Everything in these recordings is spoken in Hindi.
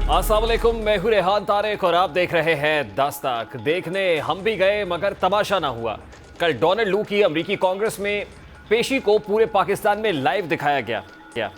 अस्सलाम वालेकुम, मैं हूं रेहान तारिक और आप देख रहे हैं दास्ताक। देखने हम भी गए मगर तमाशा ना हुआ। कल डोनाल्ड लू की अमेरिकी कांग्रेस में पेशी को पूरे पाकिस्तान में लाइव दिखाया गया।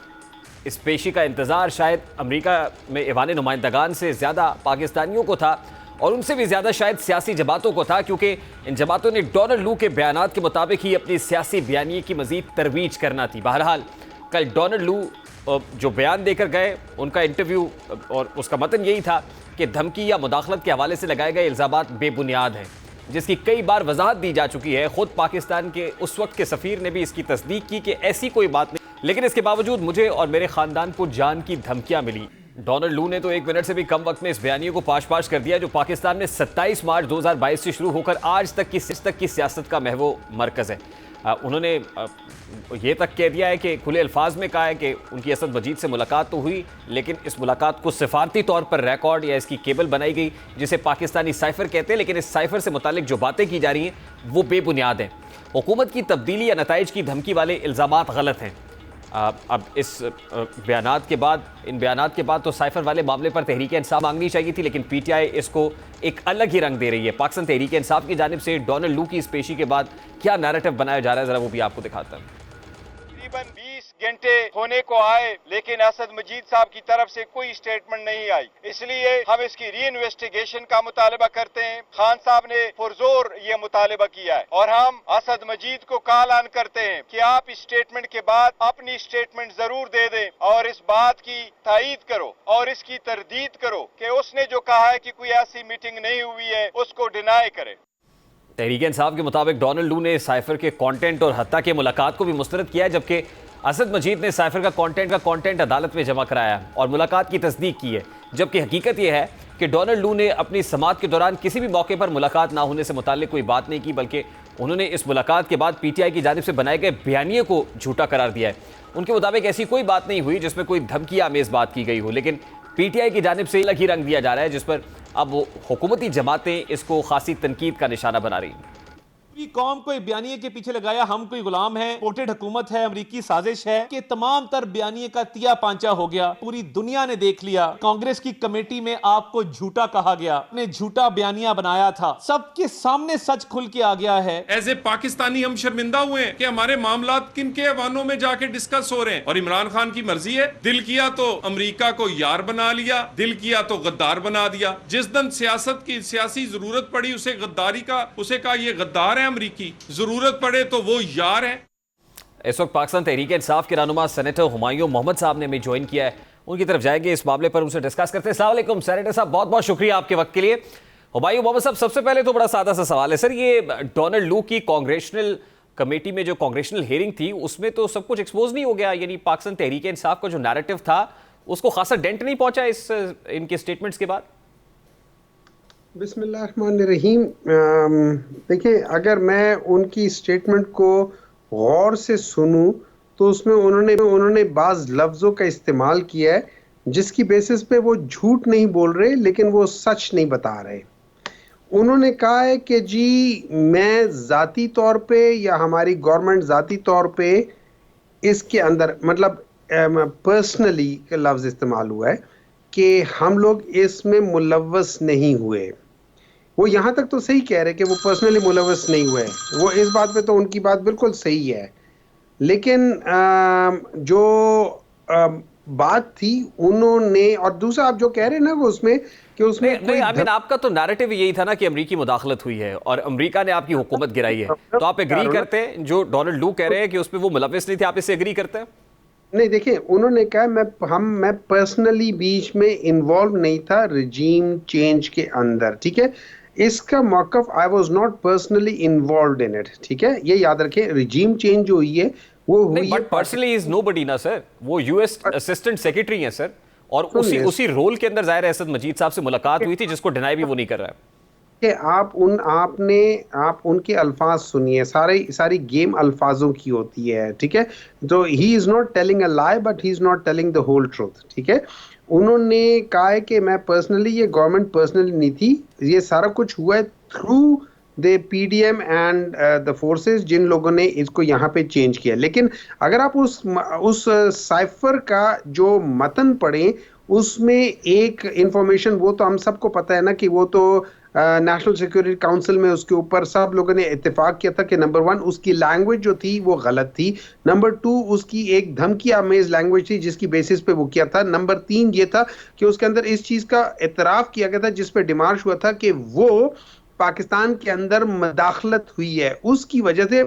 इस पेशी का इंतजार शायद अमेरिका में ऐवान नुमाइंदगान से ज़्यादा पाकिस्तानियों को था और उनसे भी ज़्यादा शायद सियासी जमातों को था, क्योंकि इन जमातों ने डोनाल्ड लू के बयानात के मुताबिक ही अपनी सियासी बयानिए की मज़ीद तरवीज करना थी। बहरहाल कल डोनाल्ड लू जो बयान देकर गए, उनका इंटरव्यू और उसका मतन यही था कि धमकी या मुदाखलत के हवाले से लगाए गए इल्ज़ामात बेबुनियाद हैं, जिसकी कई बार वजाहत दी जा चुकी है। खुद पाकिस्तान के उस वक्त के सफ़ीर ने भी इसकी तस्दीक की कि ऐसी कोई बात नहीं, लेकिन इसके बावजूद मुझे और मेरे ख़ानदान को जान की धमकियाँ मिली। डोनाल्ड लू ने तो 1 मिनट से भी कम वक्त में इस बयानिए को पाश कर दिया, जो पाकिस्तान में 27 मार्च 2022 से शुरू होकर आज तक की सियासत का महवो मरकज़ है। उन्होंने ये तक कह दिया है कि खुले अल्फाज में कहा है कि उनकी असद मजीद से मुलाकात तो हुई, लेकिन इस मुलाकात को सिफारती तौर पर रिकॉर्ड या इसकी केबल बनाई गई, जिसे पाकिस्तानी साइफर कहते हैं। लेकिन इस साइफर से मुतालिक जो बातें की जा रही हैं वो बेबुनियाद हैं। हुकूमत की तब्दीली या नताइज की धमकी वाले इल्ज़ामात गलत हैं। अब इस इन बयानात के बाद तो साइफर वाले मामले पर तहरीक इंसाफ मांगनी चाहिए थी, लेकिन पीटीआई इसको एक अलग ही रंग दे रही है। पाकिस्तान तहरीक इंसाफ की जानिब से डोनाल्ड लू की इस पेशी के बाद क्या नैरेटिव बनाया जा रहा है, जरा वो भी आपको दिखाता है। तकरीबन 20 घंटे होने को आए, लेकिन असद मजीद साहब की तरफ से कोई स्टेटमेंट नहीं आई। इसलिए हम इसकी री इन्वेस्टिगेशन का मुतालबा करते हैं। खान साहब ने पुरजोर ये मुतालबा किया है और हम असद मजीद को कॉल ऑन करते हैं कि आप इस स्टेटमेंट के बाद अपनी स्टेटमेंट जरूर दे दें और इस बात की तायीद करो और इसकी तरदीद करो कि उसने जो कहा है कि कोई ऐसी मीटिंग नहीं हुई है, उसको डिनाई करे। तहरीक इंसाफ के मुताबिक डोनाल्ड लू ने साइफर के कंटेंट और हत्ता के मुलाकात को भी मुस्तरद किया है, जबकि असद मजीद ने साइफर का कंटेंट अदालत में जमा कराया और मुलाकात की तस्दीक की है। जबकि हकीकत यह है कि डोनाल्ड लू ने अपनी समात के दौरान किसी भी मौके पर मुलाकात ना होने से मुताल्लिक कोई बात नहीं की, बल्कि उन्होंने इस मुलाकात के बाद पीटीआई की जानिब से बनाए गए बयानिए को झूठा करार दिया है। उनके मुताबिक ऐसी कोई बात नहीं हुई जिसमें कोई धमकी आमेज बात की गई हो, लेकिन पीटीआई की जानिब से अलग ही रंग दिया जा रहा है, जिस पर अब हुकूमती जमातें इसको खासी तनकीद का निशाना बना रही हैं। पूरी कौम को एक बयानिए के पीछे लगाया, हम कोई गुलाम है, पोर्टेड हुकूमत है, अमरीकी साजिश है, कि तमाम तर बयानिए का तिया पांचा हो गया। पूरी दुनिया ने देख लिया। कांग्रेस की कमेटी में आपको झूठा कहा गया, आपने झूठा बयानिया बनाया था, सबके सामने सच खुल के आ गया है। एज ए पाकिस्तानी हम शर्मिंदा हुए हैं कि हमारे मामला किन के ऐवानों में जाके डिस्कस हो रहे हैं और इमरान खान की मर्जी है। दिल किया तो अमरीका को यार बना लिया, दिल किया तो गद्दार बना दिया। जिस दिन सियासत की सियासी जरूरत पड़ी उसे गद्दारी का, उसे कहा ये गद्दार है, अमरीकी जरूरत पड़े तो वो यार है। इस वक्त पाकिस्तान तहरीक इंसाफ के रहनुमा सेनेटर हुमायूं मोहम्मद साहब ने हमें ज्वाइन किया है, उनकी तरफ जाएंगे, इस मामले पर उनसे डिस्कस करते हैं। अस्सलाम वालेकुम सेनेटर साहब, बहुत बहुत शुक्रिया आपके वक्त के लिए। हुमायूं मोहम्मद साहब, सबसे पहले तो बड़ा सादा सा सवाल है सर, ये डोनाल्ड लू की कांग्रेशनल कमेटी में जो कांग्रेशनल हियरिंग थी उसमें तो सब कुछ एक्सपोज नहीं हो गया? यानी पाकिस्तान तहरीक इंसाफ का जो नैरेटिव था उसको खासा डेंट नहीं पहुंचा इनके स्टेटमेंट्स के बाद? बिस्मिल्लाहिर्रहमानिर्रहीम। देखिए, अगर मैं उनकी स्टेटमेंट को गौर से सुनूं तो उसमें उन्होंने बाज़ लफ्ज़ों का इस्तेमाल किया है जिसकी बेसिस पे वो झूठ नहीं बोल रहे, लेकिन वो सच नहीं बता रहे। उन्होंने कहा है कि जी मैं ज़ाती तौर पे या हमारी गवर्नमेंट ज़ाती तौर पे इसके अंदर, मतलब पर्सनली का लफ्ज़ इस्तेमाल हुआ है कि हम लोग इसमें मुलव्वस नहीं हुए। वो यहाँ तक तो सही कह रहे कि वो पर्सनली मुलव्वस नहीं हुए, वो इस बात पे तो उनकी बात बिल्कुल सही है, लेकिन जो बात थी उन्होंने, और दूसरा आप जो कह रहे हैं ना वो उसमें कि उसमें नहीं, आई मीन आपका तो नैरेटिव यही था ना कि अमेरिकी मुदाखलत हुई है और अमेरिका ने आपकी हुकूमत गिराई है, तो आप एग्री करते हैं जो डोनाल्ड लू कह रहे हैं कि उसमें वो मुलव्वस नहीं थे, आप इससे एग्री करते हैं? नहीं, देखिए, उन्होंने कहा मैं पर्सनली बीच में इन्वॉल्व नहीं था रिजीम चेंज के अंदर, ठीक है। इसका मौक़िफ़, I was not personally involved in it, ठीक है, ये याद रखें। रिजीम चेंज जो हुई है वो हुई है, बट पर्सनली इज नोबडी ना सर, वो यूएस असिस्टेंट सेक्रेटरी हैं सर, और उसी रोल के अंदर ज़ाहिर है असद मजीद साहब से मुलाकात हुई थी, जिसको डिनाई भी वो नहीं कर रहा है। कि आप उनके अल्फाज सुनिए, सारी गेम अल्फाजों की होती है, ठीक है। तो he is not telling a lie but he is not telling the whole truth, ठीक है। उन्होंने कहा है कि मैं पर्सनली, ये गवर्नमेंट पर्सनली नहीं थी, ये सारा कुछ हुआ है through the PDM and the forces, जिन लोगों ने इसको यहाँ पे चेंज किया। लेकिन अगर आप उस साइफर का जो मतन पढ़ें, उसमें एक इंफॉर्मेशन, वो तो हम सबको पता है ना कि वो तो नेशनल सिक्योरिटी काउंसिल में उसके ऊपर सब लोगों ने इत्तेफाक किया था कि नंबर 1 उसकी लैंग्वेज जो थी वो गलत थी, नंबर 2 उसकी एक धमकी आमेज लैंग्वेज थी जिसकी बेसिस पे वो किया था, नंबर 3 ये था कि उसके अंदर इस चीज का इतराफ किया गया था जिस पे डिमार्श हुआ था कि वो पाकिस्तान के अंदर मदाखलत हुई है, उसकी वजह से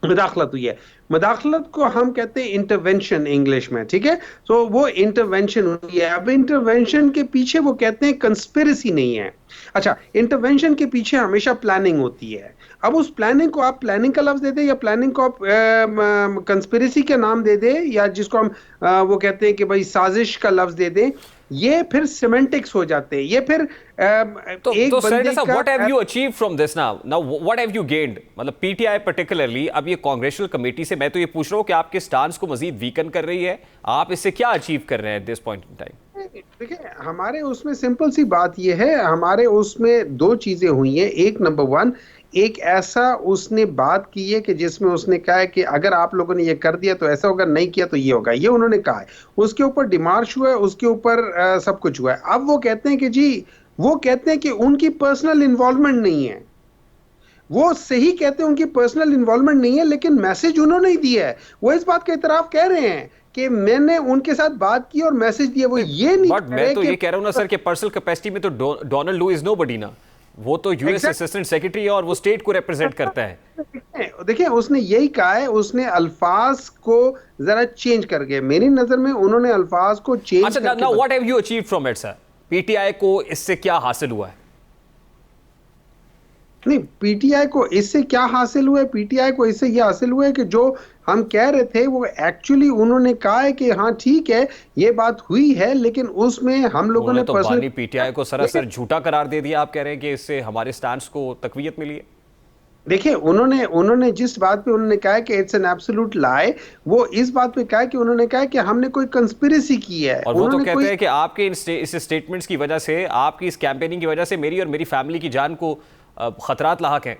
मदाखलत हुई है। मदाखलत को हम कहते हैं इंटरवेंशन इंग्लिश में, ठीक है। तो वो इंटरवेंशन हुई है। अब इंटरवेंशन के पीछे वो कहते हैं कंस्पिरेसी नहीं है। अच्छा, इंटरवेंशन के पीछे हमेशा प्लानिंग होती है। अब उस प्लानिंग को आप प्लानिंग का लफ्ज दे दे या प्लानिंग को आप कंस्पिरेसी के नाम दे दे या जिसको हम वो कहते हैं कि भाई साजिश का लफ्ज दे दे, ये फिर सिमेंटिक्स हो जाते हैं। ये फिर तो sir what have you achieve from this now what have you gained? मतलब पीटीआई पर्टिकुलरली अब ये कांग्रेचुअल कमेटी से मैं तो ये पूछ रहा हूँ कि आपके स्टांस को मजीद वीकन कर रही है, आप इससे क्या अचीव कर रहे हैं at this point in time? देखिए, हमारे उसमें सिंपल सी बात यह है, हमारे उसमें 2 चीजें हुई हैं। एक नंबर 1, एक ऐसा उसने बात की है कि जिसमें उसने कहा है कि अगर आप लोगों ने ये कर दिया तो ऐसा होगा, नहीं किया तो ये होगा, ये उन्होंने कहा है। उसके ऊपर डिमार्श हुआ है, उसके ऊपर सब कुछ हुआ है। अब वो कहते हैं कि जी, वो कहते हैं कि उनकी पर्सनल इन्वॉल्वमेंट नहीं है। वो सही कहते हैं उनकी पर्सनल इन्वॉल्वमेंट नहीं है, लेकिन मैसेज उन्होंने ही दिया है। वो इस बात का इतराफ कह रहे हैं कि मैंने उनके साथ बात की और मैसेज दिया। वो ये नहीं बट मैं तो ये कह रहा हूं ना सर कि पर्सनल कैपेसिटी में तो डोनाल्ड लू इज नोबडी ना, वो तो यूएस असिस्टेंट सेक्रेटरी है और वो स्टेट को रिप्रेजेंट करता है। देखिए, उसने यही कहा है, उसने अल्फाज को जरा चेंज कर गए। मेरी नजर में उन्होंने अल्फाज को चेंज करके। अच्छा, now what have you achieved from it sir? PTI को इससे क्या हासिल हुआ है? नहीं, पीटीआई को इससे क्या हासिल हुआ है? पीटीआई को इससे यह हासिल हुआ है कि जो हम कह रहे थे वो एक्चुअली उन्होंने कहा है कि हाँ ठीक है, ये बात हुई है, लेकिन उसमें हम लोगों ने तो बानी पीटीआई को सरासर झूठा करार दे दिया। आप कह रहे हैं कि इससे हमारे स्टैंड्स को तकवीयत मिली है? देखिए, उन्होंने जिस बात पे उन्होंने कहा है कि इट्स एन एब्सोल्यूट लाई, वो इस बात पे कहा है कि उन्होंने कहा है कि हमने कोई कंस्पिरेसी की है। और वो तो कहते हैं कि आपके इस स्टेटमेंट्स की वजह से, आपकी इस कैंपेनिंग की वजह से मेरी और मेरी फैमिली की जान को खतरात लाहक हैं।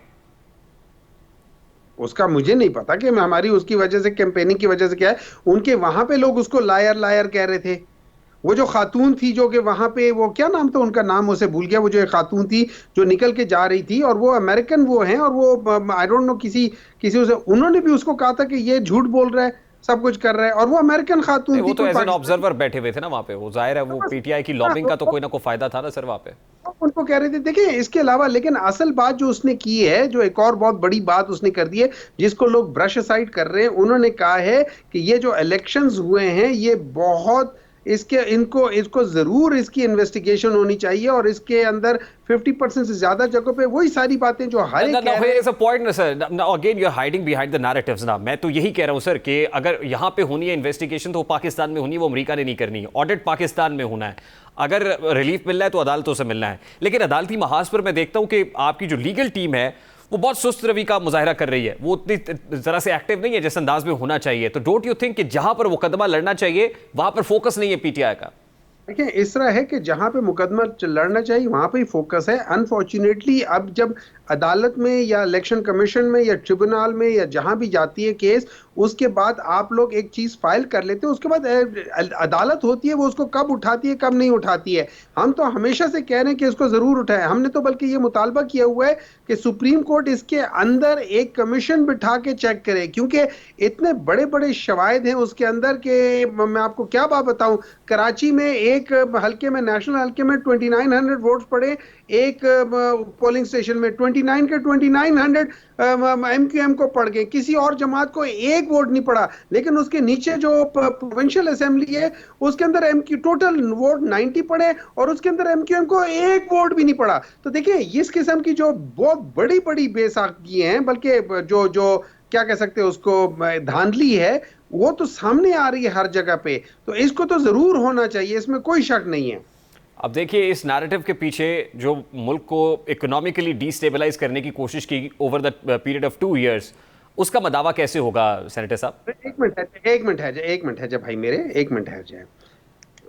उसका मुझे नहीं पता कि हमारी उसकी वजह से, कैंपेनिंग की वजह से क्या है। उनके वहां पे लोग उसको लायर लायर कह रहे थे। वो जो खातून थी जो कि वहां पे, वो क्या नाम था उनका, नाम उसे भूल गया, वो जो एक खातून थी जो निकल के जा रही थी और वो अमेरिकन वो हैं, और वो आई डोंट नो किसी उसे, उन्होंने भी उसको कहा था कि ये झूठ बोल रहा है, सब कुछ कर रहा है, और वो अमेरिकन खातून थी। वो तो एज एन ऑब्जर्वर बैठे हुए थे ना वहां पे। वो जाहिर है वो पीटीआई की लॉबिंग का तो कोई ना कोई फायदा था ना सर वहां पे। उनको कह रहे थे। देखिए, इसके अलावा लेकिन असल बात जो उसने की है, जो एक और बहुत बड़ी बात उसने कर दी है जिसको लोग ब्रश असाइड कर रहे हैं, उन्होंने कहा है कि ये जो इलेक्शंस हुए हैं ये बहुत, इसको जरूर इसकी इन्वेस्टिगेशन होनी चाहिए और इसके अंदर 50% से ज्यादा जगहों पे वही सारी बातें जो हर एक कह रहे हैं। Again you are hiding behind the narratives ना। मैं तो यही कह रहा हूं सर कि अगर यहां पे होनी है इन्वेस्टिगेशन तो पाकिस्तान में होनी है, वो अमेरिका ने नहीं करनी है। ऑडिट पाकिस्तान में होना है, अगर रिलीफ मिलना है तो अदालतों से मिलना है। लेकिन अदालती महाज पर मैं देखता हूं कि आपकी जो लीगल टीम है वो बहुत सुस्त रवि का मुजाहरा कर रही है, वो उतनी जरा से एक्टिव नहीं है जिस अंदाज में होना चाहिए। तो डोंट यू थिंक कि जहां पर मुकदमा लड़ना चाहिए वहां पर फोकस नहीं है पीटीआई का? देखिए, इस तरह है कि जहां पे मुकदमा लड़ना चाहिए वहां पे ही फोकस है। अनफॉर्चुनेटली अब जब अदालत में या इलेक्शन कमीशन में या ट्रिब्यूनल में या जहां भी जाती है केस, उसके बाद आप लोग एक चीज फाइल कर लेते हैं, उसके बाद अदालत होती है, वो उसको कब उठाती है कब नहीं उठाती है। हम तो हमेशा से कह रहे हैं कि इसको जरूर उठाए। हमने तो बल्कि ये मुतालबा किया हुआ है कि सुप्रीम कोर्ट इसके अंदर एक कमीशन बिठा के चेक करे, क्योंकि इतने बड़े बड़े शवाहिद हैं उसके अंदर के मैं आपको क्या बात बताऊं। कराची में एक हल्के में, नेशनल हल्के में 2900 वोट्स पड़े, एक पोलिंग स्टेशन में 29 के 2900 एमक्यूएम को पड़ गए, किसी और जमात को एक वोट नहीं पड़ा। लेकिन उसके नीचे जो प्रोविंशियल असेंबली है उसके अंदर एमक्यू टोटल वोट 90 पड़े और उसके अंदर एमक्यूएम को एक वोट भी नहीं पड़ा। तो देखिए, इस किस्म की जो बहुत बड़ी बड़ी बेसाखी हैं, बल्कि जो क्या कह सकते हैं उसको, धांधली है, वो तो सामने आ रही है हर जगह पे। तो इसको तो जरूर होना चाहिए, इसमें कोई शक नहीं है। अब देखिए, इस नैरेटिव के पीछे जो मुल्क को इकोनॉमिकली डिस्टेबलाइज करने की कोशिश की over the period of 2 years, उसका मदावा कैसे होगा सेनेटर साहब? एक मिनट है जब भाई मेरे, एक मिनट है जाए।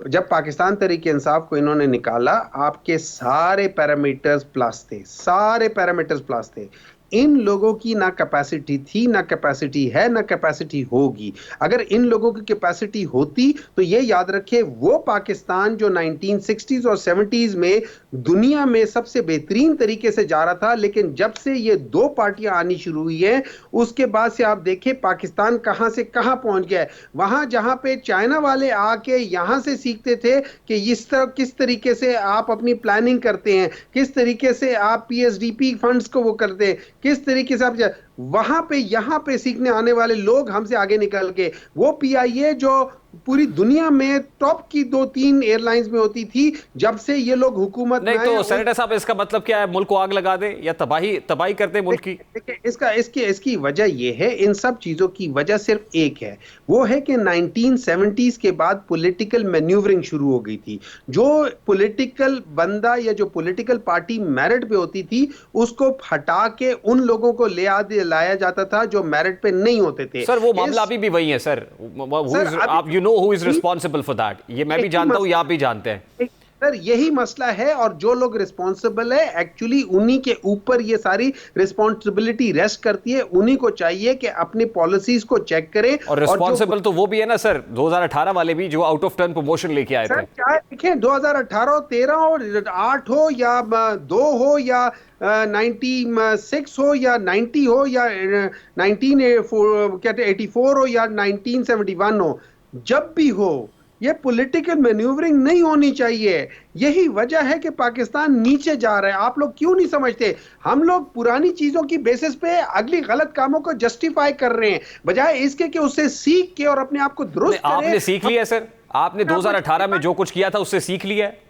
जब पाकिस्तान तहरीक इंसाफ को इन्होंने निकाला, आपके सारे पैरामीटर्स प्लस थे, सारे पैरामीटर्स प्लस थे। इन लोगों की ना कैपेसिटी थी, ना कैपेसिटी है, ना कैपेसिटी होगी। अगर इन लोगों की कैपेसिटी होती तो ये याद रखे, वो पाकिस्तान जो 1960s और 70s में दुनिया में सबसे बेहतरीन तरीके से जा रहा था, लेकिन जब से ये दो पार्टियां आनी शुरू हुई है उसके बाद से आप देखें पाकिस्तान कहां से कहां पहुंच गया है। वहां जहां पे चाइना वाले आके यहां से सीखते थे कि इस तरह किस तरीके से आप अपनी प्लानिंग करते हैं, किस तरीके से आप पीएसडीपी फंड्स को वो करते हैं, किस तरीके से आप वहां पे यहां पे सीखने आने वाले लोग हमसे आगे निकल के वो पीआईए जो पूरी दुनिया में टॉप की 2-3 एयरलाइंस में होती थी, जब से ये लोग हुकूमत नहीं तो सेनेटर साहब इसका मतलब क्या है? मुल्क को आग लगा दे या तबाही कर दे मुल्क की? इसकी वजह ये है, इन सब चीजों की वजह सिर्फ एक है, वो है कि 1970s के बाद पॉलिटिकल मैन्यूवरिंग शुरू हो गई थी। जो पॉलिटिकल बंदा या जो पॉलिटिकल पार्टी मेरिट पे होती थी उसको हटा के उन लोगों को लाया जाता था जो मेरिट पे नहीं होते थे। सर वो मामला अभी भी वही है सर, आप you know who is responsible for that, ये मैं भी जानता हूं, आप भी जानते हैं सर, यही मसला है। और जो लोग रिस्पॉन्सिबल है एक्चुअली उन्हीं के ऊपर ये सारी रिस्पॉन्सिबिलिटी रेस्ट करती है। उन्हीं को चाहिए कि अपनी पॉलिसीज को चेक करें। और रिस्पॉन्सिबल तो वो भी है ना सर, 2018 वाले भी जो आउट ऑफ टर्न प्रमोशन लेके आए थे। चाहे देखें 2018 13 हो, 8 हो या 2 हो या 96 हो या 90 हो या 1984 हो या 1971 हो, जब भी हो ये पॉलिटिकल मैन्यूवरिंग नहीं होनी चाहिए। यही वजह है कि पाकिस्तान नीचे जा रहा है। आप लोग क्यों नहीं समझते? हम लोग पुरानी चीजों की बेसिस पे अगली गलत कामों को जस्टिफाई कर रहे हैं, बजाय इसके कि उससे सीख के और अपने आप को दुरुस्त करें। आपने सीख लिया सर, आपने 2018 में जो कुछ किया था उससे सीख लिया है।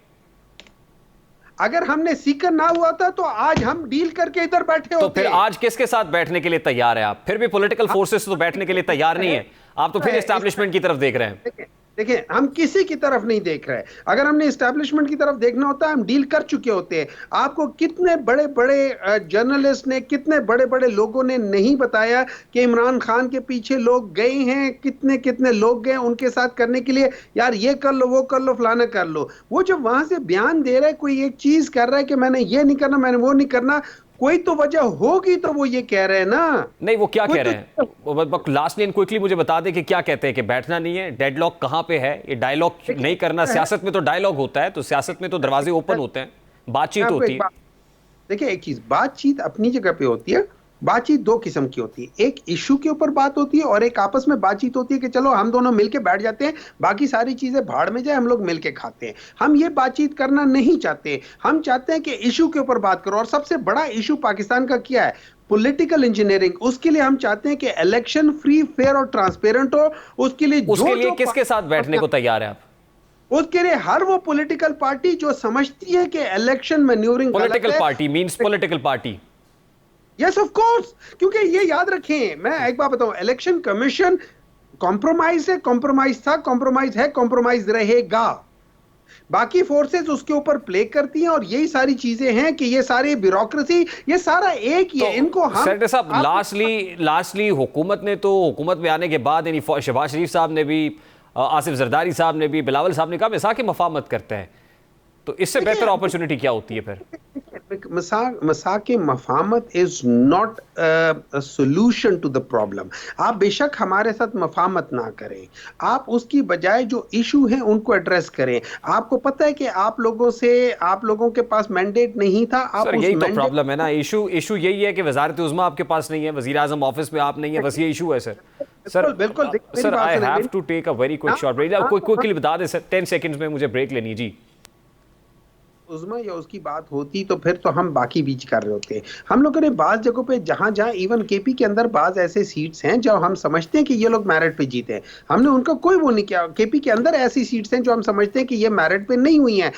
अगर हमने सीखकर ना हुआ था तो आज हम डील करके इधर बैठे होते। तो फिर आज किसके साथ बैठने के लिए तैयार है आप? फिर भी पॉलिटिकल फोर्सेस तो बैठने के लिए तैयार नहीं है, आप तो फिर एस्टैब्लिशमेंट की तरफ देख रहे हैं। देखिए हम किसी की तरफ नहीं देख रहे। अगर हमने एस्टैब्लिशमेंट की तरफ देखना होता है हम डील कर चुके होते हैं। आपको कितने बड़े बड़े जर्नलिस्ट ने, कितने बड़े बड़े लोगों ने नहीं बताया कि इमरान खान के पीछे लोग गए हैं, कितने कितने लोग गए उनके साथ करने के लिए, यार ये कर लो, वो कर लो, फलाना कर लो। वो जब वहां से बयान दे रहा है, कोई एक चीज कर रहा है कि मैंने ये नहीं करना, मैंने वो नहीं करना, कोई तो वजह होगी तो वो ये कह रहे हैं ना। नहीं वो क्या कह रहे हैं? लास्ट लाइन क्विकली मुझे बता दे कि क्या कहते हैं कि बैठना नहीं है, डेडलॉक कहां पे है, ये डायलॉग नहीं करना। सियासत में तो डायलॉग होता है, तो सियासत में तो दरवाजे ओपन होते हैं, बातचीत होती है। देखिए एक चीज, बातचीत अपनी जगह पे होती है। बातचीत दो किस्म की होती है, एक इशू के ऊपर बात होती है और एक आपस में बातचीत होती है कि चलो हम दोनों मिलके बैठ जाते हैं, बाकी सारी चीजें भाड़ में जाए, हम लोग मिलके खाते हैं। हम ये बातचीत करना नहीं चाहते। हम चाहते हैं कि इशू के ऊपर बात करो। और सबसे बड़ा इशू पाकिस्तान का क्या है? Political engineering. उसके लिए हम चाहते हैं कि इलेक्शन फ्री, फेयर और ट्रांसपेरेंट हो। उसके लिए किसके साथ बैठने को तैयार है आप? उसके लिए हर वो पॉलिटिकल पार्टी जो समझती है कि election manoeuvring, political party means political party. Yes of course, क्योंकि ये याद रखें, मैं एक बात बताऊं, इलेक्शन कमीशन कॉम्प्रोमाइज है, कॉम्प्रोमाइज था, कॉम्प्रोमाइज है, कॉम्प्रोमाइज रहेगा। बाकी फोर्सेस उसके ऊपर प्ले करती हैं और यही सारी चीजें हैं कि ये सारी ब्यूरोक्रेसी, ये सारा एक ही है। इनको हम सेनेटर साहब लास्टली हुकूमत ने तो, हुकूमत में आने के बाद यानी शहबाज शरीफ साहब ने भी, आसिफ जरदारी साहब ने भी, बिलावल साहब ने कहा मिसाक मफाहमत करते हैं, तो इससे बेहतर अपॉर्चुनिटी क्या होती है फिर? मसाक मफाहमत is not a solution to the problem. आप बेशक हमारे साथ मफाहमत ना करें, आप उसकी बजाय जो इशू है उनको एड्रेस करें। आपको पता है कि आप लोगों के पास मैंडेट नहीं था। आप यही तो प्रॉब्लम है ना, इशू यही है कि वज़ारत उज़्मा आपके पास नहीं है, वज़ीर आज़म ऑफिस में आप नहीं है, बस ये इशू है सर। बिल्कुल sir I have to take a very quick short break. Quickly बता दें सर, 10 सेकंड्स में मुझे ब्रेक लेनी जी। उज़्मा या उसकी बात होती तो फिर तो हम बाकी बीच कर रहे होते। हम लोगों ने बाज जगहों पे जहां इवन केपी के अंदर बाज ऐसे सीट्स हैं जो हम समझते हैं कि ये लोग मेरिट पे जीते हैं, हमने उनका कोई वो नहीं किया। केपी के अंदर ऐसी सीट्स हैं जो हम समझते हैं कि ये मेरिट पे नहीं हुई हैं,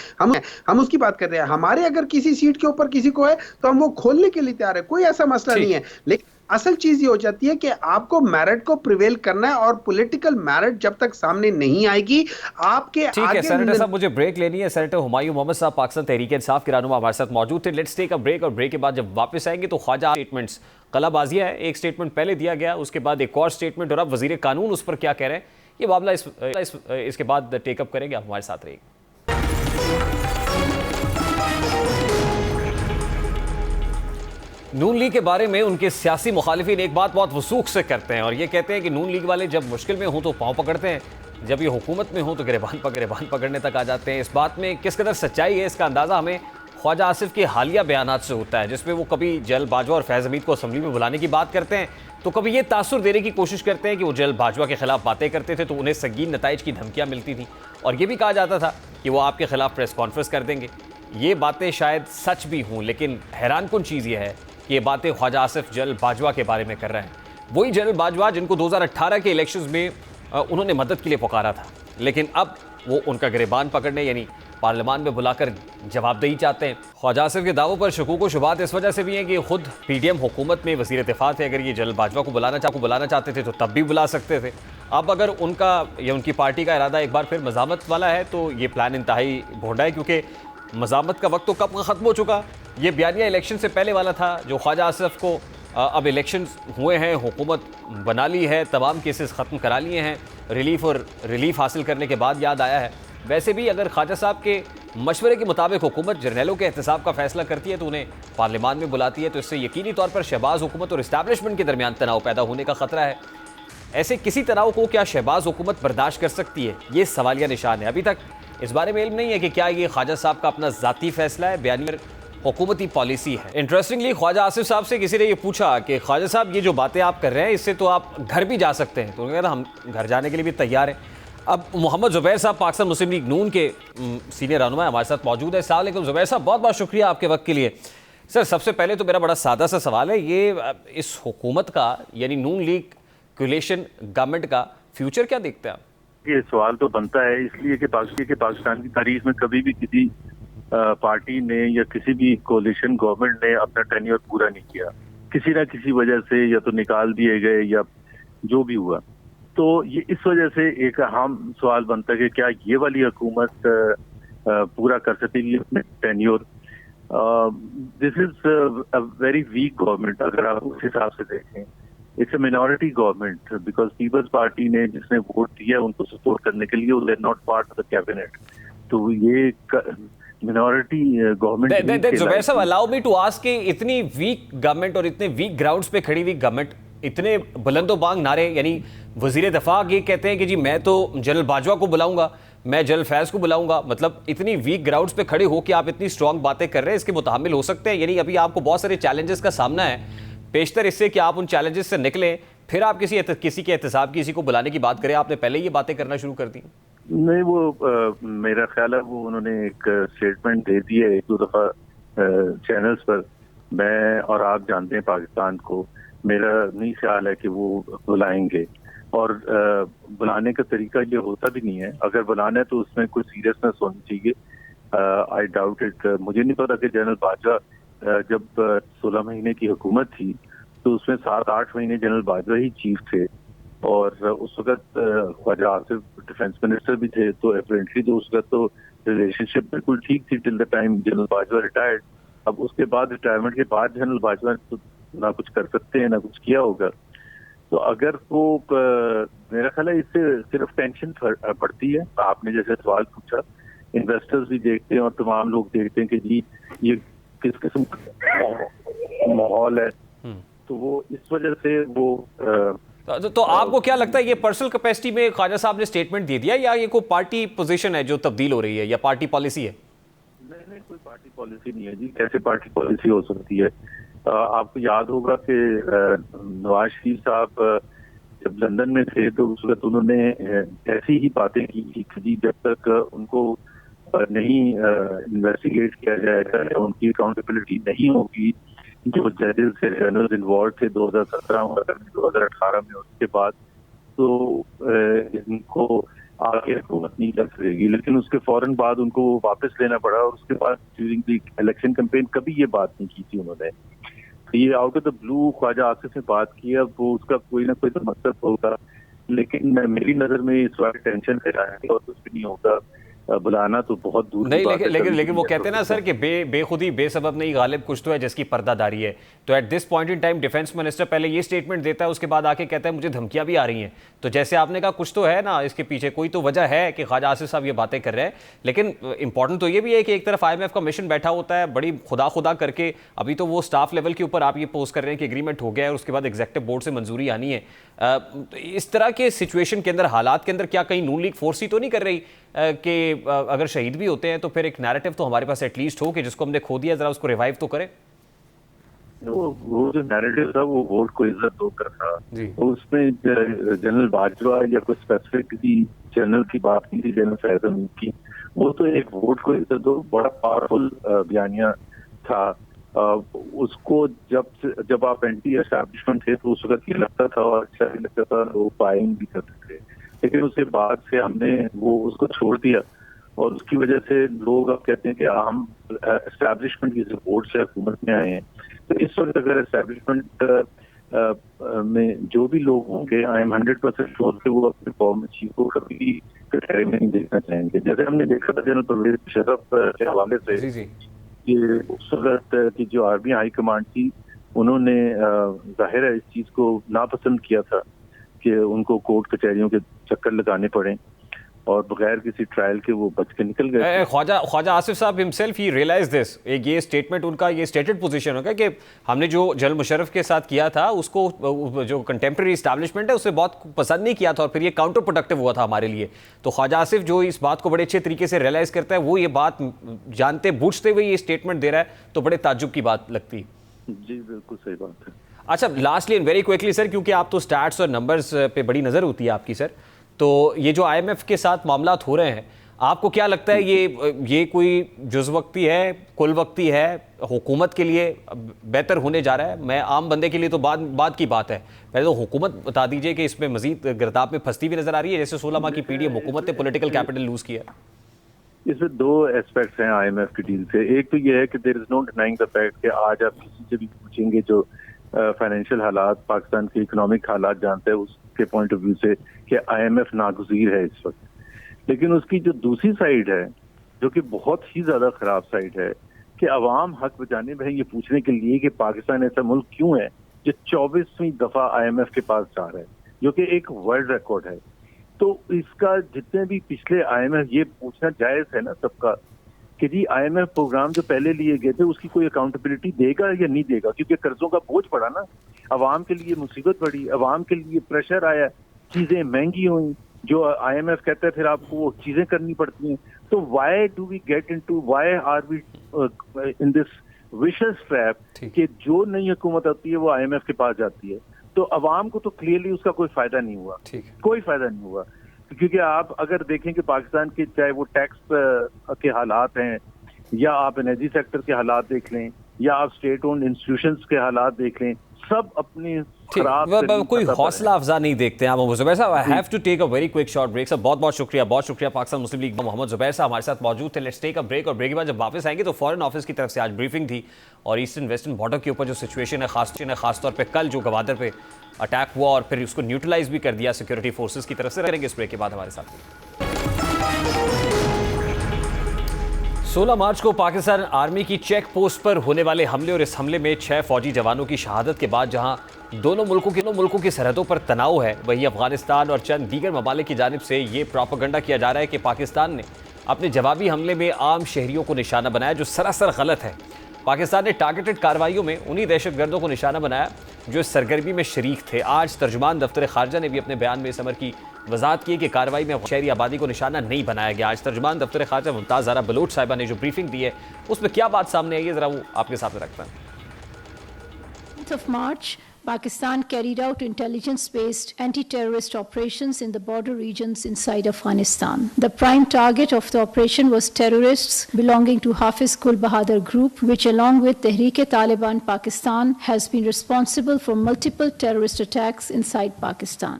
हम उसकी बात कर रहे हैं। हमारे अगर किसी सीट के ऊपर किसी को है तो हम वो खोलने के लिए तैयार है, कोई ऐसा मसला नहीं है। लेकिन असल चीज ये हो जाती है कि आपको मेरिट को प्रिवेल करना है और पॉलिटिकल मेरिट जब तक सामने नहीं आएगी आपके ठीक है। सेनेटर साहब मुझे ब्रेक लेनी है। सेनेटर हुमायूं मोहम्मद साहब पाकिस्तान तहरीक-ए-इंसाफ के रहनुमा हमारे साथ मौजूद थे। लेट्स टेक अ ब्रेक और ब्रेक के बाद जब वापस आएंगे तो ख्वाजा स्टेटमेंट्स कलाबाजियां है। एक स्टेटमेंट पहले दिया गया, उसके बाद एक और स्टेटमेंट, और अब वजीर कानून उस पर क्या कह रहे हैं, ये मामला इसके बाद टेकअप करेंगे। आप हमारे साथ रहिए। नून लीग के बारे में उनके सियासी मुखालिफिन एक बात बहुत वसूख से करते हैं और ये कहते हैं कि नून लीग वाले जब मुश्किल में हों तो पाँव पकड़ते हैं, जब ये हुकूमत में हो तो गिरबान पकड़ने तक आ जाते हैं। इस बात में किस कदर सच्चाई है, इसका अंदाज़ा हमें ख्वाजा आसिफ के हालिया बयानात से होता है, जिसमें वो कभी जल बाजवा और फैज़ हमीद को असम्बली में बुलाने की बात करते हैं तो कभी ये तासुर देने की कोशिश करते हैं कि वो जल बाजवा के खिलाफ बातें करते थे तो उन्हें संगीन नताइज की धमकियाँ मिलती थी और ये भी कहा जाता था कि वो आपके खिलाफ प्रेस कॉन्फ्रेंस कर देंगे। ये बातें शायद सच भी हों, लेकिन हैरानकुन चीज़ ये है कि ये बातें ख्वाजा आसिफ जल बाजवा के बारे में कर रहे हैं। वही जल बाजवा जिनको 2018 के इलेक्शंस में उन्होंने मदद के लिए पुकारा था, लेकिन अब वो उनका गिरबान पकड़ने यानी पार्लियामान में बुलाकर जवाबदेही चाहते हैं। ख्वाजा आसिफ के दावों पर शकूक व शुबात इस वजह से भी हैं कि खुद पीडीएम हुकूमत में वज़ीर दिफा थे। अगर ये जल बाजवा को बुलाना चाहते थे तो तब भी बुला सकते थे। अब अगर उनका या उनकी पार्टी का इरादा एक बार फिर मज़ामत वाला है तो ये प्लान इंतहाई भोंडा है, क्योंकि मज़ामत का वक्त तो कब ख़त्म हो चुका। ये बयानिया इलेक्शन से पहले वाला था जो ख्वाजा आसिफ को अब इलेक्शन हुए हैं, हुकूमत बना ली है, तमाम केसेस ख़त्म करा लिए हैं, रिलीफ हासिल करने के बाद याद आया है। वैसे भी अगर ख्वाजा साहब के मशवरे के मुताबिक हुकूमत जर्नैलों के एहतसाब का फैसला करती है तो उन्हें पार्लियामान में बुलाती है, तो इससे यकीनी तौर पर शहबाज हुकूमत और इस्टेब्लिशमेंट के दरमियान तनाव पैदा होने का ख़तरा है। ऐसे किसी तनाव को क्या शहबाज हुकूमत बर्दाश्त कर सकती है, ये सवालिया निशान है। अभी तक इस बारे में इल्म नहीं है कि क्या ये ख्वाजा साहब का अपना ज़ाती फैसला है, बयानी हुकूमती पॉलिसी है। इंटरेस्टिंगली ख्वाजा आसिफ साहब से किसी ने ये पूछा कि ख्वाजा साहब ये जो बातें आप कर रहे हैं इससे तो आप घर भी जा सकते हैं, तो उन्होंने कहा हम घर जाने के लिए भी तैयार हैं। अब मोहम्मद ज़ुबैर साहब पाकिस्तान मुस्लिम लीग नून के सीनियर रहनुमा हमारे साथ मौजूद है। अस्सलाम वालेकुम ज़ुबैर साहब, बहुत बहुत शुक्रिया आपके वक्त के लिए। सर, सबसे पहले तो मेरा बड़ा सादा सा सवाल है, ये इस हुकूमत का यानी नून लीग कोलिशन गवर्नमेंट का फ्यूचर क्या देखते हैं आप? ये सवाल तो बनता है इसलिए कि पाकिस्तान की तारीख में कभी भी किसी पार्टी ने या किसी भी कोलिशन गवर्नमेंट ने अपना टेन्योर पूरा नहीं किया, किसी ना किसी वजह से या तो निकाल दिए गए या जो भी हुआ। तो ये इस वजह से एक अहम सवाल बनता है कि क्या ये वाली हुकूमत पूरा कर सकती है अपने tenure. This is a very weak government अगर आप उस हिसाब से देखें। It's a minority government because People's Party ने जिसने वोट दिया उनको सपोर्ट करने के लिए, they are not part of the cabinet. तो ये मिनॉरिटी गवर्नमेंट। ज़ुबैर साहब, अलाउ मी टू आस्क कि इतनी वीक गवर्नमेंट और इतने वीक ग्राउंड्स पे खड़ी हुई गवर्नमेंट, इतने बुलंदो बांग नारे, यानी वजीर दफा ये कहते हैं कि जी मैं तो जनरल बाजवा को बुलाऊंगा, मैं जनरल फैज़ को बुलाऊंगा, मतलब इतनी वीक ग्राउंड्स पे खड़े हो कि आप इतनी स्ट्रॉन्ग बातें कर रहे हैं, इसके मुतामिल हो सकते हैं। यानी अभी आपको बहुत सारे चैलेंजेस का सामना है, पेशतर इससे कि आप उन चैलेंजेस से निकलें, फिर आप किसी के एहतसाब किसी को बुलाने की बात करें। आपने पहले ये बातें करना शुरू कर दी? नहीं, वो मेरा ख्याल है वो उन्होंने एक स्टेटमेंट दे दी है एक दो दफा चैनल्स पर। मैं और आप जानते हैं पाकिस्तान को, मेरा नहीं ख्याल है कि वो बुलाएंगे और बुलाने का तरीका ये होता भी नहीं है। अगर बुलाना है तो उसमें कुछ सीरियसनेस होनी चाहिए। I doubt it. मुझे नहीं पता कि जनरल बाजवा जब 16 महीने की हुकूमत थी तो उसमें 7-8 महीने जनरल बाजवा ही चीफ थे और उस वक्त ख्वाजा आसिफ डिफेंस मिनिस्टर भी थे। तो अपेरेंटली तो उस वक्त तो रिलेशनशिप बिल्कुल ठीक थी till the time general Bajwa retired. अब उसके बाद रिटायरमेंट के बाद जनरल बाजवा तो ना कुछ कर सकते हैं ना कुछ किया होगा। तो अगर वो मेरा ख्याल है इससे सिर्फ टेंशन पड़ती है। आपने जैसे सवाल पूछा, इन्वेस्टर्स भी देखते हैं और तमाम लोग देखते हैं कि जी ये किस किस्म का माहौल है, तो वो इस वजह से वो तो आपको क्या लगता है ये पर्सनल कैपेसिटी में ख्वाजा साहब ने स्टेटमेंट दे दिया या ये कोई पार्टी पोजीशन है जो तब्दील हो रही है या पार्टी पॉलिसी है? नहीं, कोई पार्टी पॉलिसी नहीं है जी। कैसे पार्टी पॉलिसी हो सकती है? आपको याद होगा कि नवाज शरीफ साहब जब लंदन में थे तो उस वक्त उन्होंने ऐसी ही बातें की थी जब तक उनको नहीं इन्वेस्टिगेट किया जाएगा या उनकी अकाउंटेबिलिटी नहीं होगी। जो जजेस थे, जनरल इन्वॉल्व थे 2017 और 2018 में, उसके बाद तो इनको आगे हुकूमत नहीं कर सकेगी। लेकिन उसके फौरन बाद उनको वापस लेना पड़ा और उसके बाद ड्यूरिंग द इलेक्शन कैंपेन कभी ये बात नहीं की थी उन्होंने। तो ये out of the blue Khawaja Asif ने बात की, अब वो उसका कोई ना कोई तो मकसद होगा। लेकिन मेरी नजर में इस बार टेंशन फैलाने और कुछ भी नहीं होगा। बुलाना तो बहुत दूर नहीं, लेकिन वो कहते हैं ना सर कि बेखुदी बेसबब नहीं गालिब, कुछ तो है जिसकी पर्दादारी है। तो at this point in time defence minister पहले ये स्टेटमेंट देता है, उसके बाद आके कहता है मुझे धमकियां भी आ रही हैं। तो जैसे आपने कहा कुछ तो है ना इसके पीछे, कोई तो वजह है कि ख्वाजा आसिफ साहब ये बातें कर रहे हैं। लेकिन इंपॉर्टेंट तो ये भी है कि एक तरफ IMF का मिशन बैठा होता है बड़ी खुदा करके, अभी तो वो स्टाफ लेवल के ऊपर आप ये पोस्ट कर रहे हैं कि एग्रीमेंट हो गया है और उसके बाद एग्जीक्यूटिव बोर्ड से मंजूरी आनी है। तो इस तरह के सिचुएशन के अंदर, हालात के अंदर, क्या कहीं नून लीग फोर्स ही तो नहीं कर रही कि अगर शहीद भी होते हैं तो फिर एक नैरेटिव तो हमारे पास एटलीस्ट हो कि जिसको हमने खो दिया जरा उसको रिवाइव तो करें? वो जो नैरेटिव था वो वोट को इज्जत दोकर था, तो उसमें जनरल बाजवा या कोई स्पेसिफिक जनरल की बात नहीं थी, जनरल फैजल की। वो तो एक वोट को इज्जत दो बड़ा पावरफुल बयानिया था। उसको जब आप एंटी एस्टैब्लिशमेंट थे तो उस वक्त ये लगता था और अच्छा भी लगता था, लोग बाइंग भी करते थे। लेकिन उसके बाद से हमने वो उसको छोड़ दिया और उसकी वजह से लोग अब कहते हैं कि हम एस्टैब्लिशमेंट की सपोर्ट से हुकूमत में आए हैं। तो इस वक्त अगर एस्टैब्लिशमेंट में जो भी लोग होंगे, आई एम 100% श्योर कि वो अपने फॉर्मर चीफ को कभी भी कटहरे में नहीं देखना चाहेंगे। जैसे हमने देखा था जनरल परवेज मुशर्रफ के हवाले से कि उस वक्त की जो आर्मी हाई कमांड थी, उन्होंने जाहिर है इस चीज को नापसंद किया था कि उनको कोर्ट कचहरियों के चक्कर लगाने पड़े और बगैर किसी ट्रायल के वो बच के निकल गए। ख्वाजा आसिफ साहब हिमसेल्फ ही रियलाइज दिस, एक ये स्टेटमेंट उनका, ये स्टेटेड पोजीशन होगा कि हमने जो जनरल मुशर्रफ के साथ किया था उसको जो कंटेम्प्रेरी इस्टेब्लिशमेंट है उससे बहुत पसंद नहीं किया था और फिर ये काउंटर प्रोडक्टिव हुआ था हमारे लिए। तो ख्वाजा आसिफ जो इस बात को बड़े अच्छे तरीके से रियलाइज करता है, वो ये बात जानते बूझते हुए ये स्टेटमेंट दे रहा है, तो बड़े ताज्जुब की बात लगती। जी बिल्कुल सही बात है। अच्छा, lastly and very quickly sir, क्योंकि आप तो स्टैट्स और नंबर्स पे बड़ी नज़र होती है आपकी सर, तो ये जो IMF के साथ मामलात हो रहे हैं, आपको क्या लगता है ये कोई जुज़ वक्ती है, कुल वक्ती है, हुकूमत के लिए बेहतर होने जा रहा है? मैं आम बंदे के लिए तो बाद की बात है, पहले तो हुकूमत बता दीजिए कि इसमें मजीद गिरदाब में फंसती हुई नजर आ रही है, जैसे 16 माह की पीडीएम हुकूमत ने पॉलिटिकल कैपिटल लूज किया। इसमें दो एस्पेक्ट्स हैं IMF की डील से। एक तो ये है कि there is no denying the fact कि आज आप किसी से भी पूछेंगे जो फाइनेंशियल हालात, पाकिस्तान के इकोनॉमिक हालात जानते हैं उसके पॉइंट ऑफ व्यू से, कि IMF नागुज़ीर है इस वक्त। लेकिन उसकी जो दूसरी साइड है, जो कि बहुत ही ज्यादा खराब साइड है, कि अवाम हक बजाने में है ये पूछने के लिए कि पाकिस्तान ऐसा मुल्क क्यों है जो 24वीं दफा IMF के पास जा रहा है, जो कि एक वर्ल्ड रिकॉर्ड है। तो इसका जितने भी पिछले IMF, ये पूछना जायज है ना सबका कि जी IMF प्रोग्राम जो पहले लिए गए थे उसकी कोई अकाउंटेबिलिटी देगा या नहीं देगा, क्योंकि कर्जों का बोझ पड़ा ना, अवाम के लिए मुसीबत पड़ी, अवाम के लिए प्रेशर आया, चीजें महंगी हुई, जो IMF कहता है फिर आपको वो चीजें करनी पड़ती हैं। तो why do we get into, why are we in this vicious trap कि जो नई हुकूमत आती है वो IMF के पास जाती है। तो अवाम को तो क्लियरली उसका कोई फायदा नहीं हुआ, कोई फायदा नहीं हुआ। क्योंकि आप अगर देखें कि पाकिस्तान के चाहे वो टैक्स के हालात हैं, या आप एनर्जी सेक्टर के हालात देख लें, या आप स्टेट ओन्ड इंस्टीट्यूशंस के हालात देख लें, सब अपनी कोई हौसला अफजा नहीं देखते हैं आप Mohammad Zubair sahab. I have to take a very quick short break. Sir बहुत शुक्रिया पाकिस्तान मुस्लिम लीग मोहम्मद जुबैर साहब हमारे साथ मौजूद थे। लेट्स टेक अ ब्रेक और ब्रेक के बाद जब वापस आएंगे तो फॉरेन ऑफिस की तरफ से आज ब्रीफिंग थी और ईस्टर्न वेस्टर्न बॉर्डर के ऊपर जो सिचुएशन है, खासतौर पर कल जो गवादर पे अटैक हुआ और फिर उसको न्यूट्रलाइज भी कर दिया सिक्योरिटी फोर्सेस की तरफ से, करेंगे इस ब्रेक के बाद हमारे साथ। 16 मार्च को पाकिस्तान आर्मी की चेक पोस्ट पर होने वाले हमले और इस हमले में 6 फौजी जवानों की शहादत के बाद जहां दोनों मुल्कों की सरहदों पर तनाव है, वहीं अफगानिस्तान और चंद दीगर ममालिक की जानिब से ये प्रोपेगेंडा किया जा रहा है कि पाकिस्तान ने अपने जवाबी हमले में आम शहरियों को निशाना बनाया, जो सरासर गलत है। पाकिस्तान ने टारगेटेड कार्रवाइयों में उन्हीं दहशतगर्दों को निशाना बनाया जो इस सरगर्मी में शरीक थे। आज तर्जुमान दफ्तर खारजा ने भी अपने बयान में इस अमर की वजाहत की कि कार्रवाई में शहरी आबादी को निशाना नहीं बनाया गया। आज तर्जुमान दफ्तर खारजा मुमताज़ ज़हरा बलोच साहिबा ने जो ब्रीफिंग दी है उसमें क्या बात सामने आई है, ज़रा वो आपके सामने रखता है। of March, Pakistan carried out intelligence-based anti-terrorist operations in the border regions inside Afghanistan. The prime target of the operation was terrorists belonging to Hafiz Gul Bahadur Group, which along with Tehreek-e-Taliban Pakistan has been responsible for multiple terrorist attacks inside Pakistan.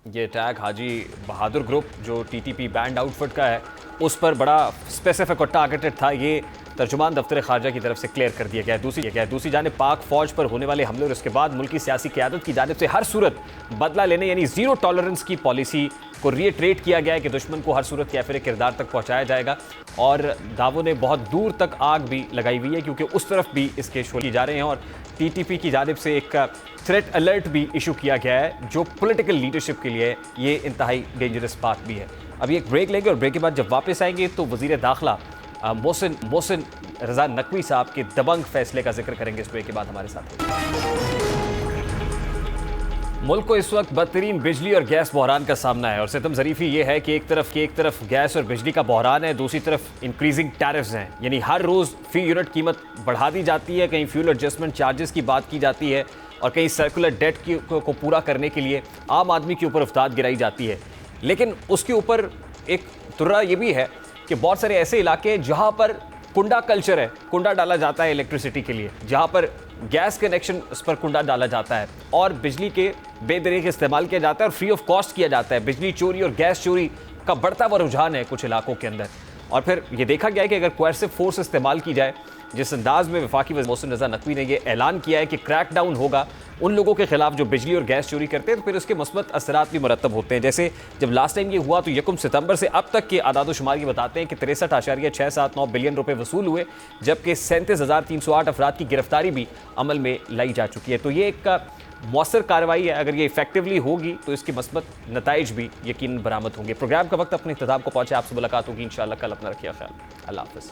ये अटैक हाजी बहादुर ग्रुप जो TTP बैंड आउटफिट का है उस पर बड़ा स्पेसिफिक और टारगेटेड था। ये तर्जुमान दफ्तर खारजा की तरफ से क्लियर कर दिया गया है। दूसरी जानिब पाक फौज पर होने वाले हमले और उसके बाद मुल्की सियासी क़यादत की जानिब से हर सूरत बदला लेने यानी जीरो टॉलरेंस की पॉलिसी को रीट्रेट किया गया है कि दुश्मन को हर सूरत कैफिर किरदार तक पहुंचाया जाएगा। और दावों ने बहुत दूर तक आग भी लगाई हुई है क्योंकि उस तरफ भी इसके शोर किए जा रहे हैं और TTP की जानिब से एक थ्रेट अलर्ट भी इशू किया गया है जो पॉलिटिकल लीडरशिप के लिए ये इंतहाई डेंजरस बात भी है। अभी एक ब्रेक लेंगे और ब्रेक के बाद जब वापस आएंगे तो वज़ीर दाखिला मोहसिन रज़ा नकवी साहब के दबंग फैसले का जिक्र करेंगे। इस ब्रेक के बाद हमारे साथ मुल्क को इस वक्त बदतरीन बिजली और गैस बहरान का सामना है और सितम ज़रीफ़ी ये है कि एक तरफ गैस और बिजली का बहरान है, दूसरी तरफ इंक्रीजिंग टैरिफ्स हैं, यानी हर रोज़ फी यूनिट कीमत बढ़ा दी जाती है, कहीं फ्यूल एडजस्टमेंट चार्जेस की बात की जाती है और कहीं सर्कुलर डेट को पूरा करने के लिए आम आदमी के ऊपर उफ्ताद गिराई जाती है। लेकिन उसके ऊपर एक तुर्रा ये भी है कि बहुत सारे ऐसे इलाके हैं जहाँ पर कुंडा कल्चर है, कुंडा डाला जाता है इलेक्ट्रिसिटी के लिए, जहाँ पर गैस कनेक्शन उस पर कुंडा डाला जाता है और बिजली के बेदरीक इस्तेमाल किया जाता है और फ्री ऑफ कॉस्ट किया जाता है। बिजली चोरी और गैस चोरी का बढ़ता हुआ रुझान है कुछ इलाकों के अंदर और फिर ये देखा गया है कि अगर कोएर्सिव फोर्स इस्तेमाल की जाए, जिस अंदाज में वफाकी वज़ीर मोहसिन रज़ा नकवी ने यह ऐलान किया है कि क्रैकडाउन होगा उन लोगों के खिलाफ जो बिजली और गैस चोरी करते हैं, तो फिर उसके मुस्बत असरात भी मुरतब होते हैं। जैसे जब लास्ट टाइम ये हुआ तो 1 सितंबर से अब तक के आदाद शुमार ये बताते हैं कि 63.679 बिलियन रुपए वसूल हुए, जबकि 37,308 अफराद की गिरफ्तारी भी अमल में लाई जा चुकी है। तो ये एक मौसर कार्रवाई है, अगर ये इफेक्टिवली होगी तो इसके मस्बत नताइज भी यकीन बरामद होंगे। प्रोग्राम का वक्त अपने इख्तिताम को पहुंचे, आपसे मुलाकात होगी इंशाअल्लाह कल। अपना रखिए ख्याल, अल्लाह हाफ़िज़।